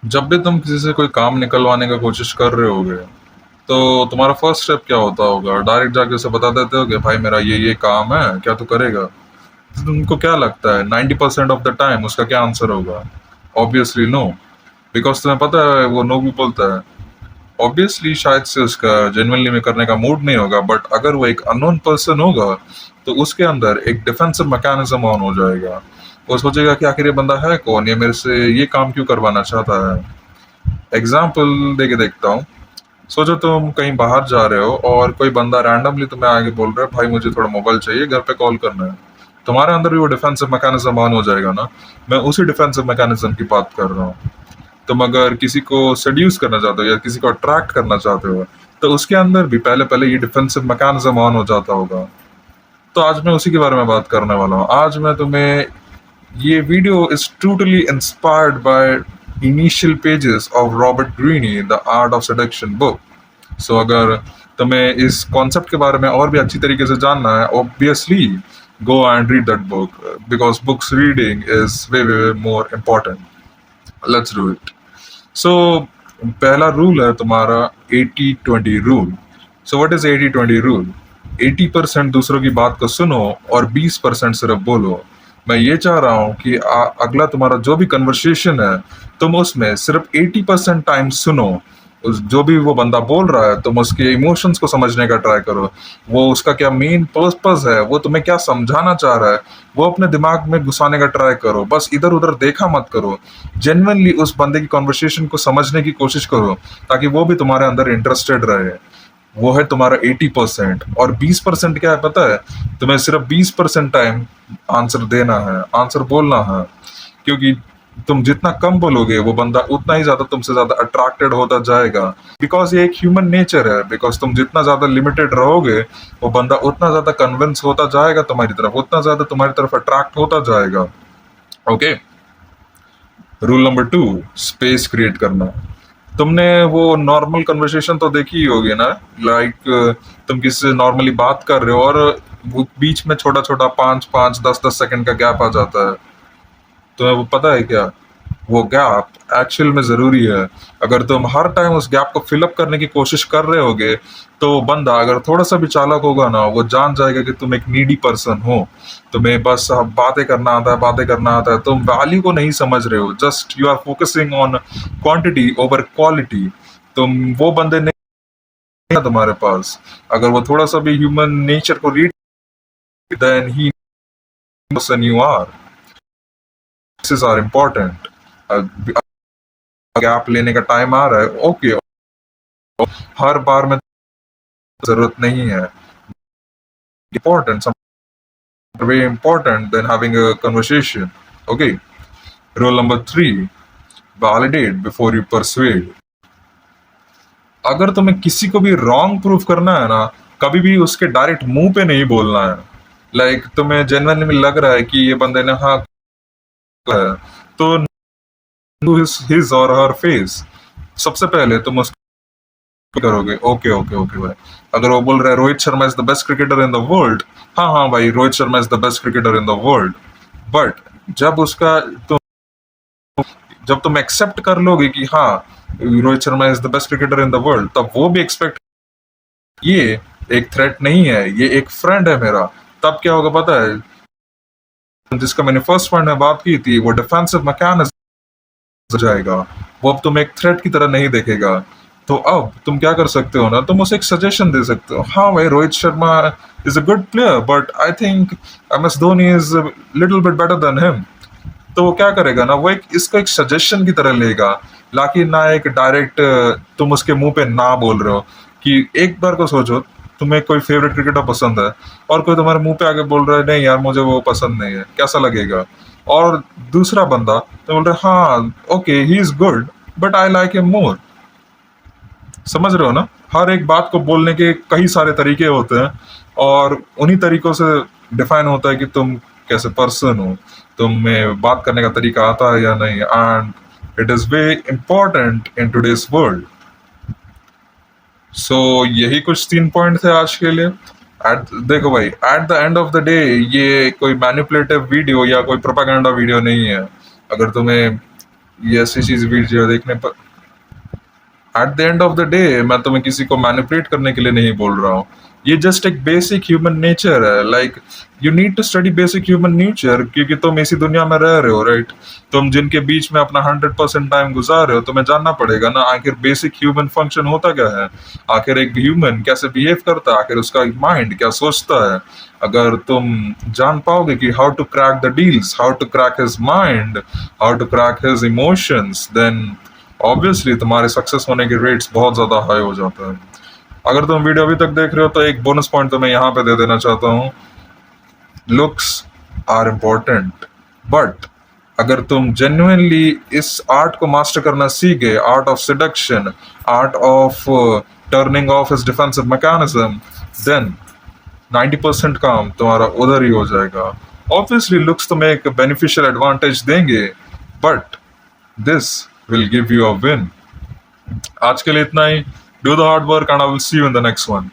जब भी तुम किसी से कोई काम निकलवाने का कोशिश कर रहे होगे, तो तुम्हारा फर्स्ट स्टेप क्या होता होगा? डायरेक्ट जाके उसे बता देते होगे, भाई मेरा ये काम है, क्या तू करेगा? तो तुमको क्या लगता है 90% ऑफ द टाइम उसका क्या आंसर होगा? Obviously no. बिकॉज तुम्हें पता है वो नो भी बोलता है। ऑब्वियसली शायद से उसका जेन्युइनली में करने का मूड नहीं होगा, बट अगर वो एक अननोन पर्सन होगा तो उसके अंदर एक डिफेंसिव मैकेनिज्म ऑन हो जाएगा। वो सोचेगा कि आखिर ये बंदा है कौन, ये मेरे से ये काम क्यों करवाना चाहता है। एग्जाम्पल देके देखता हूँ। सोचो तुम कहीं बाहर जा रहे हो और कोई बंदा रैंडमली तुम्हें आगे बोल रहा है, भाई मुझे थोड़ा मोबाइल चाहिए, घर पे कॉल करना है। तुम्हारे अंदर भी वो डिफेंसिव मैकेनिज्म ऑन हो जाएगा ना। मैं उसी डिफेंसिव मैकेनिज्म की बात कर रहा हूँ। तुम अगर किसी को सेड्यूस करना चाहते हो या किसी को अट्रैक्ट करना चाहते हो, तो उसके अंदर भी पहले पहले ये डिफेंसिव मैकेनिज्म ऑन हो जाता होगा। तो आज मैं उसी के बारे में बात करने वाला हूँ। आज मैं तुम्हें ये video is totally inspired by initial pages of Robert Greene, the art of seduction book. So अगर तुम्हें इस कॉन्सेप्ट के बारे में और भी अच्छी तरीके से जानना है, obviously go and read that book, because books reading is way way more important. Let's do it. So पहला रूल है तुम्हारा 80-20 rule. So what is 80-20 rule? 80% दूसरों की बात को सुनो और 20% सिर्फ बोलो। मैं ये चाह रहा हूँ कि अगला तुम्हारा जो भी कन्वर्सेशन है, तुम उसमें सिर्फ 80% टाइम सुनो। जो भी वो बंदा बोल रहा है, तुम उसके इमोशंस को समझने का ट्राई करो। वो उसका क्या मेन पर्पस है, वो तुम्हें क्या समझाना चाह रहा है, वो अपने दिमाग में घुसाने का ट्राई करो। बस इधर उधर देखा मत करो। जेन्युइनली उस बंदे की कॉन्वर्सेशन को समझने की कोशिश करो, ताकि वो भी तुम्हारे अंदर इंटरेस्टेड रहे। वो है तुम्हारा 80%। और 20% क्या है पता है? तुम्हें सिर्फ 20% टाइम आंसर देना है, आंसर बोलना है। क्योंकि तुम जितना कम बोलोगे, वो बंदा उतना ही ज्यादा तुमसे ज्यादा अट्रैक्टेड होता जाएगा। बिकॉज ये एक ह्यूमन नेचर है। बिकॉज तुम जितना ज्यादा लिमिटेड रहोगे, वो बंदा उतना ज्यादा कन्विंस होता जाएगा तुम्हारी तरफ, उतना ज्यादा तुम्हारी तरफ अट्रैक्ट होता जाएगा। Okay. Rule number 2, space create करना। तुमने वो नॉर्मल कन्वर्सेशन तो देखी ही होगी ना। लाइक तुम किसी से नॉर्मली बात कर रहे हो और वो बीच में छोटा छोटा 5-5, 10-10 सेकंड का गैप आ जाता है। तुम्हें वो पता है क्या? वो गैप एक्चुअल में ज़रूरी है। अगर तुम हर टाइम उस गैप को फिल अप करने की कोशिश कर रहे होगे, तो बंदा अगर थोड़ा सा भी चालाक होगा ना, वो जान जाएगा कि तुम एक नीडी पर्सन हो। तुम्हें बस बातें करना आता है, बातें करना आता है। तुम वैल्यू को नहीं समझ रहे हो, just you are focusing on quantity over quality. तुम वो बंदे नहीं है तुम्हारे पास। अगर वो थोड़ा सा भी ह्यूमन नेचर को read, then he person you are. This are important. Gap लेने का टाइम आ रहा है, ओके। हर बार में जरूरत नहीं है। Important, very important than having a conversation. Okay. Rule number 3, validate before you persuade. अगर तुम्हें किसी को भी रॉन्ग प्रूफ करना है ना, कभी भी उसके डायरेक्ट मुंह पे नहीं बोलना है। लाइक तुम्हें जेन्युइनली लग रहा है कि ये बंदे ने हाँ है, तो his or her face। सबसे पहले तुम उसको करोगे, ओके ओके ओके भाई। अगर वो बोल रहा है Rohit Sharma is the best cricketer in the world, हाँ हाँ भाई, Rohit Sharma is the best cricketer in the world. But जब उसका तुम जब तुम एक्सेप्ट कर लोगे कि हाँ Rohit Sharma is the best cricketer in the world, तब वो भी एक्सपेक्ट, ये एक थ्रेट नहीं है, ये एक फ्रेंड है मेरा। तब क्या होगा पता है? जिसका मैंने फर्स्ट पॉइंट में बात की थी, वो डिफेंसिव मैकेनिज्म हो जाएगा। वो अब तुम एक थ्रेट की तरह नहीं देखेगा। तो अब तुम क्या कर सकते हो ना, तुम उसे एक सजेशन दे सकते हो। हाँ भाई, Rohit Sharma is a good player, but I think MS Dhoni is little bit better than him. तो वो क्या करेगा ना, वो एक इसको एक सजेशन की तरह लेगा, लाकि ना एक डायरेक्ट तुम उसके मुंह पे ना बोल रहे हो। कि एक बार को सोचो, तुम्हें कोई फेवरेट क्रिकेटर पसंद है और कोई तुम्हारे मुंह पे आके बोल रहा है नहीं यार मुझे वो पसंद नहीं है, कैसा लगेगा? और दूसरा बंदा तो बोल रहा है हाँ okay he is good but I like him more. समझ रहे हो ना? हर एक बात को बोलने के कई सारे तरीके होते हैं, और उन्हीं तरीकों से डिफाइन होता है कि तुम कैसे पर्सन हो, तुम्हें बात करने का तरीका आता है या नहीं। And it is way important in today's world. So यही कुछ 3 पॉइंट थे आज के लिए। देखो भाई, at the end of the day ये कोई मैनिपुलेटिव वीडियो या कोई प्रोपेगेंडा वीडियो नहीं है। अगर तुम्हें ये ऐसी चीज वीडियो देखने पर at the end of the day मैं तुम्हें किसी को मैनिपुलेट करने के लिए नहीं बोल रहा हूँ। ये जस्ट एक बेसिक ह्यूमन नेचर है। Like you need to study basic human nature, क्योंकि तुम इसी दुनिया में रह रहे हो, राइट? तुम जिनके बीच में अपना 100% टाइम गुजार रहे हो, तुम्हें जानना पड़ेगा ना आखिर बेसिक ह्यूमन फंक्शन होता क्या है, आखिर एक ह्यूमन कैसे बिहेव करता है, आखिर उसका माइंड क्या सोचता है। अगर तुम जान पाओगे कि how to crack the deals, how to crack his mind, how to crack his emotions, then obviously तुम्हारे सक्सेस होने के रेट्स बहुत ज्यादा हाई हो जाता है। अगर तुम वीडियो अभी तक देख रहे हो तो एक बोनस पॉइंट तो मैं यहाँ पे दे देना चाहता हूँ। लुक्स आर इम्पोर्टेंट, बट अगर तुम जेन्युइनली इस आर्ट को मास्टर करना सीख गए, art of seduction, art of turning off his defensive mechanism, then 90% काम तुम्हारा उधर ही हो जाएगा। ऑब्वियसली लुक्स तुम्हें एक बेनिफिशियल एडवांटेज देंगे, but this will give you a win. आज के लिए इतना ही। Do the hard work and I will see you in the next one.